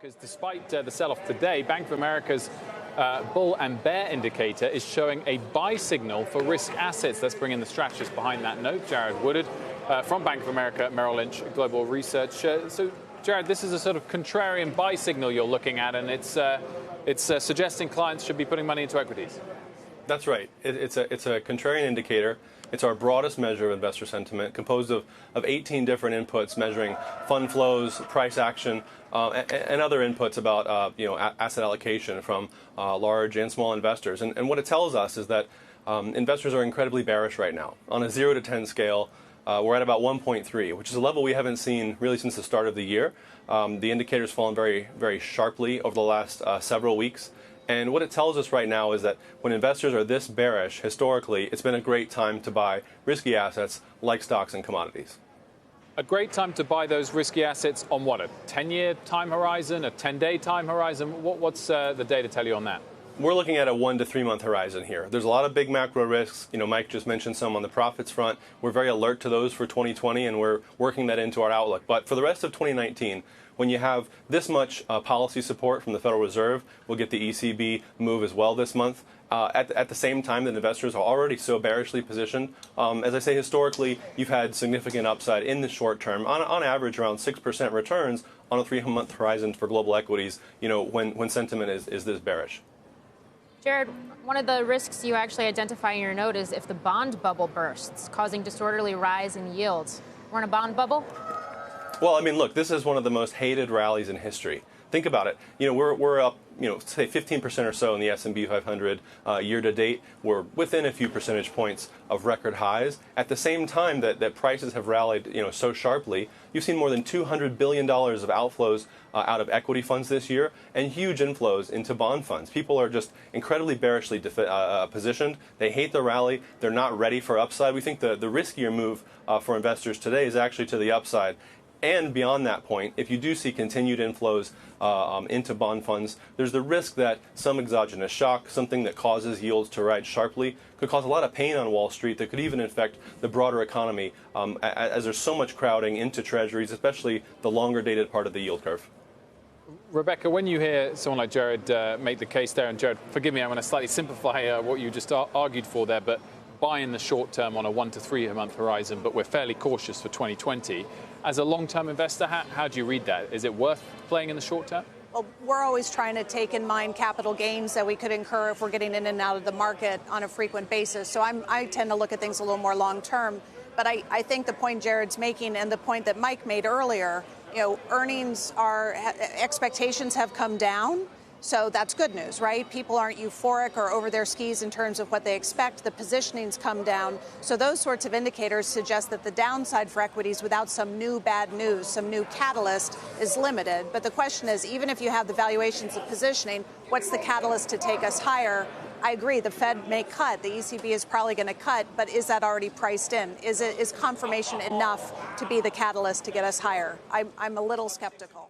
Because despite the sell-off today, Bank of America's bull and bear indicator is showing a buy signal for risk assets. Let's bring in the strategist behind that note, Jared Woodard, from Bank of America Merrill Lynch Global Research. So, Jared, this is a sort of contrarian buy signal you're looking at, and it's suggesting clients should be putting money into equities. That's right. It's a contrarian indicator. It's our broadest measure of investor sentiment, composed of 18 different inputs measuring fund flows, price action, and other inputs about asset allocation from large and small investors. And what it tells us is that investors are incredibly bearish right now. On a 0 to 10 scale, we're at about 1.3, which is a level we haven't seen really since the start of the year. The indicator's fallen very, very sharply over the last several weeks. And what it tells us right now is that when investors are this bearish, historically, it's been a great time to buy risky assets like stocks and commodities. A great time to buy those risky assets on what, a 10-year time horizon, a 10-day time horizon? What's the data tell you on that? We're looking at a 1 to 3 month horizon here. There's a lot of big macro risks. Mike just mentioned some on the profits front. We're very alert to those for 2020, and we're working that into our outlook. But for the rest of 2019, when you have this much policy support from the Federal Reserve, we'll get the ECB move as well this month. At the same time that investors are already so bearishly positioned, as I say, historically, you've had significant upside in the short term, on average around 6% returns on a 3 month horizon for global equities, when sentiment is this bearish. Jared, one of the risks you actually identify in your note is if the bond bubble bursts, causing disorderly rise in yields. We're in a bond bubble? Well, I mean, look, this is one of the most hated rallies in history. Think about it. We're up, say 15% or so in the S&P 500 year to date. We're within a few percentage points of record highs. At the same time that prices have rallied, so sharply, you've seen more than $200 billion of outflows out of equity funds this year and huge inflows into bond funds. People are just incredibly bearishly positioned. They hate the rally. They're not ready for upside. We think the riskier move for investors today is actually to the upside. And beyond that point, if you do see continued inflows into bond funds, there's the risk that some exogenous shock, something that causes yields to rise sharply, could cause a lot of pain on Wall Street that could even affect the broader economy as there's so much crowding into treasuries, especially the longer dated part of the yield curve. Rebecca, when you hear someone like Jared make the case there, and Jared, forgive me, I'm going to slightly simplify what you just argued for there, but buy in the short term on a 1 to 3 month horizon, but we're fairly cautious for 2020. As a long-term investor, how do you read that? Is it worth playing in the short term? Well, we're always trying to take in mind capital gains that we could incur if we're getting in and out of the market on a frequent basis. So I tend to look at things a little more long-term. But I think the point Jared's making and the point that Mike made earlier, expectations have come down. So that's good news, right? People aren't euphoric or over their skis in terms of what they expect. The positioning's come down. So those sorts of indicators suggest that the downside for equities without some new bad news, some new catalyst, is limited. But the question is, even if you have the valuations of positioning, what's the catalyst to take us higher? I agree, the Fed may cut. The ECB is probably going to cut. But is that already priced in? Is confirmation enough to be the catalyst to get us higher? I'm a little skeptical.